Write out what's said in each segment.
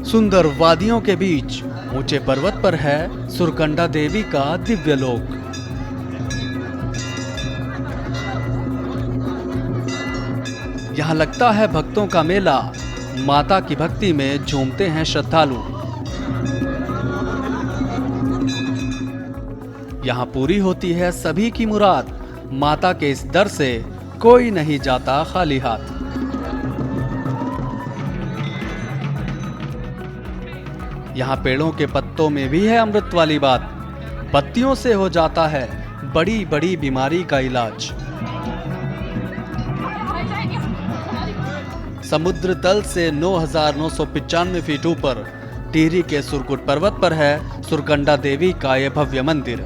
सुंदर वादियों के बीच ऊंचे पर्वत पर है सुरकंडा देवी का दिव्य लोक। यहाँ लगता है भक्तों का मेला, माता की भक्ति में झूमते हैं श्रद्धालु। यहाँ पूरी होती है सभी की मुराद, माता के इस दर से कोई नहीं जाता खाली हाथ। यहाँ पेड़ों के पत्तों में भी है अमृत वाली बात, पत्तियों से हो जाता है बड़ी बड़ी बीमारी का इलाज। समुद्र तल से 9,995 फीट ऊपर टिहरी के सुरकुट पर्वत पर है सुरकंडा देवी का यह भव्य मंदिर।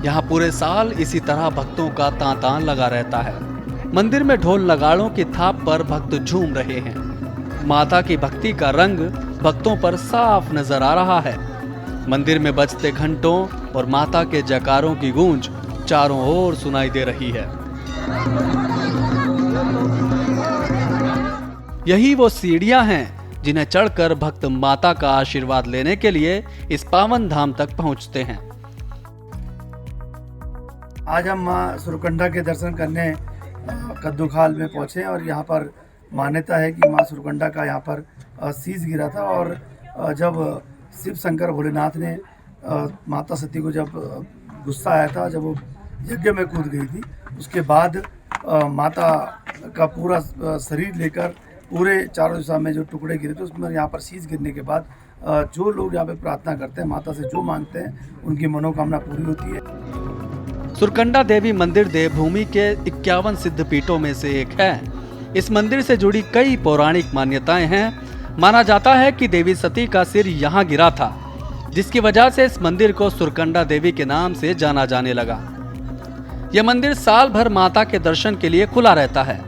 यहाँ पूरे साल इसी तरह भक्तों का तांता लगा रहता है। मंदिर में ढोल नगाड़ों की थाप पर भक्त झूम रहे हैं। माता की भक्ति का रंग भक्तों पर साफ नजर आ रहा है। मंदिर में बजते घंटों और माता के जयकारों की गूंज चारों ओर सुनाई दे रही है। यही वो सीढ़ियां हैं जिन्हें चढ़कर भक्त माता का आशीर्वाद लेने के लिए इस पावन धाम तक पहुंचते हैं। आज हम मां सुरकंडा के दर्शन करने कद्दूखाल में पहुंचे और यहाँ पर मान्यता है कि मां सुरकंडा का यहाँ पर शीश गिरा था और जब शिव शंकर भोलेनाथ ने माता सती को जब गुस्सा आया था, जब वो यज्ञ में कूद गई थी, उसके बाद माता का पूरा शरीर लेकर पूरे चारों दिशा में जो टुकड़े गिरे थे उसमें यहाँ पर शीश गिरने के बाद जो लोग यहाँ पे प्रार्थना करते हैं, माता से जो मांगते हैं, उनकी मनोकामना पूरी होती है। सुरकंडा देवी मंदिर देवभूमि के 51 सिद्धपीठों में से एक है। इस मंदिर से जुड़ी कई पौराणिक मान्यताएं हैं। माना जाता है कि देवी सती का सिर यहाँ गिरा था, जिसकी वजह से इस मंदिर को सुरकंडा देवी के नाम से जाना जाने लगा। यह मंदिर साल भर माता के दर्शन के लिए खुला रहता है।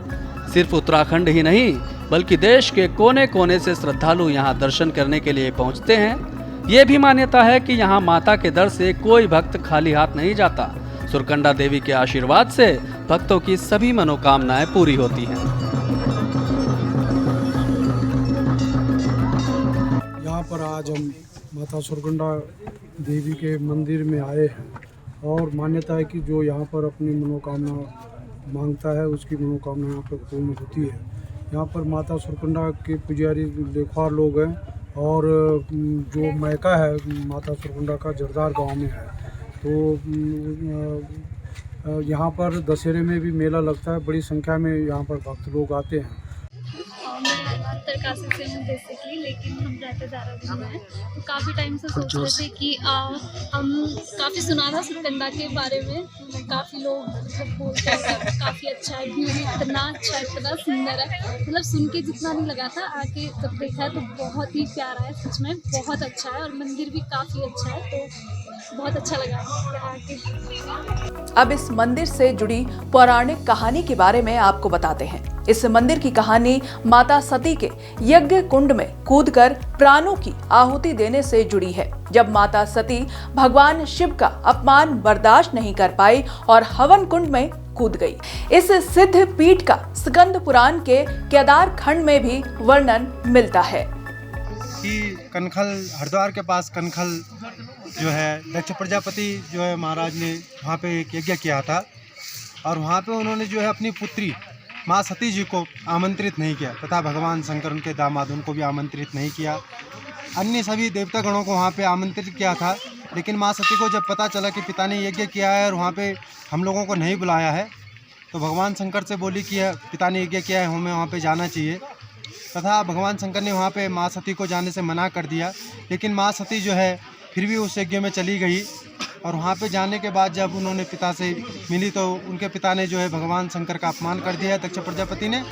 सिर्फ उत्तराखंड ही नहीं बल्कि देश के कोने कोने से श्रद्धालु यहाँ दर्शन करने के लिए पहुँचते हैं। ये भी मान्यता है कि यहाँ माता के दर से कोई भक्त खाली हाथ नहीं जाता। सुरकंडा देवी के आशीर्वाद से भक्तों की सभी मनोकामनाएं पूरी होती हैं। यहाँ पर आज हम माता सुरकंडा देवी के मंदिर में आए हैं और मान्यता है कि जो यहाँ पर अपनी मनोकामना मांगता है उसकी मनोकामना यहाँ पर पूर्ण होती है। यहाँ पर माता सुरकंडा के पुजारी लेखवार लोग हैं और जो मैका है माता सुरकंडा का जरदार गांव में है। तो यहाँ पर दशहरे में भी मेला लगता है, बड़ी संख्या में यहाँ पर भक्त लोग आते हैं। मैं उत्तरकाशी से हूँ बेसिकली, लेकिन हम रहते देहरादून में हैं। तो काफ़ी टाइम से सोच रहे थे कि हम काफ़ी सुना था सुरकंडा के बारे में, काफ़ी लोग मतलब बोलते हैं काफ़ी अच्छा है, व्यू इतना अच्छा, इतना सुंदर है। मतलब सुन के जितना नहीं लगा था, आके जब देखा है तो बहुत ही प्यारा है, सच में बहुत अच्छा है। और मंदिर भी काफ़ी अच्छा है, तो बहुत अच्छा लगा आके। अब इस मंदिर से जुड़ी पौराणिक कहानी के बारे में आपको बताते हैं। इस मंदिर की कहानी माता सती के यज्ञ कुंड में कूदकर प्राणों की आहुति देने से जुड़ी है। जब माता सती भगवान शिव का अपमान बर्दाश्त नहीं कर पाई और हवन कुंड में कूद गई। इस सिद्ध पीठ का स्कंद पुराण के केदार खंड में भी वर्णन मिलता है कि कनखल हरिद्वार के पास कनखल जो है दक्ष प्रजापति जो है महाराज ने वहाँ पे एक यज्ञ किया था और वहाँ पे उन्होंने जो है अपनी पुत्री माँ सती जी को आमंत्रित नहीं किया तथा भगवान शंकर उनके दामाद उनको भी आमंत्रित नहीं किया। अन्य सभी देवता गणों को वहाँ पे आमंत्रित किया था, लेकिन माँ सती को जब पता चला कि पिता ने यज्ञ किया है और वहाँ पे हम लोगों को नहीं बुलाया है, तो भगवान शंकर से बोली कि पिता ने यज्ञ किया है, हमें वहाँ पे जाना चाहिए। तथा भगवान शंकर ने वहाँ पे माँ सती को जाने से मना कर दिया, लेकिन माँ सती जो है फिर भी उस यज्ञ में चली गई। और वहाँ पे जाने के बाद जब उन्होंने पिता से मिली तो उनके पिता ने जो है भगवान शंकर का अपमान कर दिया दक्ष प्रजापति ने।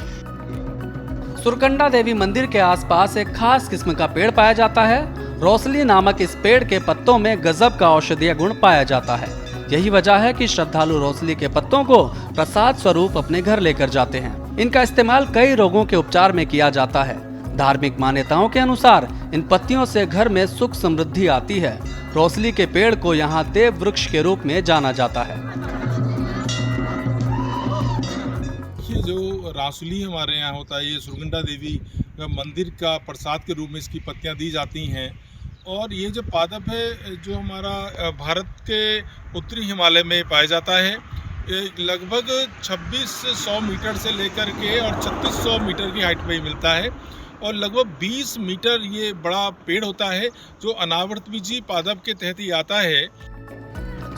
सुरकंडा देवी मंदिर के आसपास एक खास किस्म का पेड़ पाया जाता है। रोसली नामक इस पेड़ के पत्तों में गजब का औषधीय गुण पाया जाता है। यही वजह है कि श्रद्धालु रोसली के पत्तों को प्रसाद स्वरूप अपने घर लेकर जाते हैं। इनका इस्तेमाल कई रोगों के उपचार में किया जाता है। धार्मिक मान्यताओं के अनुसार इन पत्तियों से घर में सुख समृद्धि आती है। रोसली के पेड़ को यहाँ देव वृक्ष के रूप में जाना जाता है। जो रासुली हमारे यहाँ होता है, ये सुरकंडा देवी मंदिर का प्रसाद के रूप में इसकी पत्तियाँ दी जाती हैं। और ये जो पादप है जो हमारा भारत के उत्तरी हिमालय में पाया जाता है, ये लगभग 2600 मीटर से लेकर के और 3600 मीटर की हाइट पे ही मिलता है। और लगभग 20 मीटर ये बड़ा पेड़ होता है जो अनावर्तबीजी पादप के तहत ही आता है।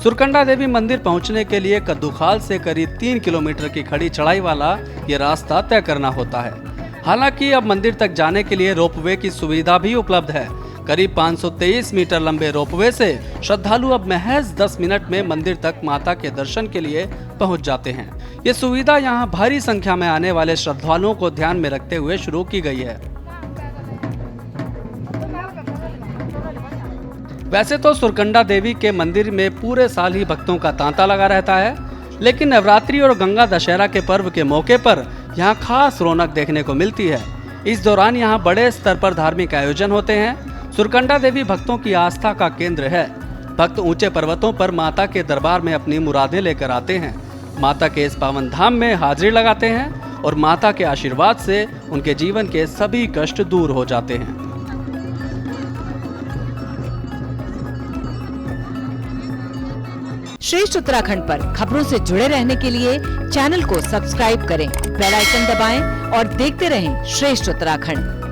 सुरकंडा देवी मंदिर पहुंचने के लिए कद्दूखाल से करीब 3 किलोमीटर की खड़ी चढ़ाई वाला ये रास्ता तय करना होता है। हालांकि अब मंदिर तक जाने के लिए रोपवे की सुविधा भी उपलब्ध है। करीब 523 मीटर लंबे रोपवे से श्रद्धालु अब महज 10 मिनट में मंदिर तक माता के दर्शन के लिए पहुंच जाते हैं। ये सुविधा यहां भारी संख्या में आने वाले श्रद्धालुओं को ध्यान में रखते हुए शुरू की गई है। वैसे तो सुरकंडा देवी के मंदिर में पूरे साल ही भक्तों का तांता लगा रहता है, लेकिन नवरात्रि और गंगा दशहरा के पर्व के मौके पर यहाँ खास रौनक देखने को मिलती है। इस दौरान यहाँ बड़े स्तर पर धार्मिक आयोजन होते हैं। सुरकंडा देवी भक्तों की आस्था का केंद्र है। भक्त ऊंचे पर्वतों पर माता के दरबार में अपनी मुरादें लेकर आते हैं, माता के इस पावन धाम में हाजिरी लगाते हैं और माता के आशीर्वाद से उनके जीवन के सभी कष्ट दूर हो जाते हैं। श्रेष्ठ उत्तराखंड पर खबरों से जुड़े रहने के लिए चैनल को सब्सक्राइब करें, बेल आइकन दबाएं और देखते रहें श्रेष्ठ उत्तराखंड।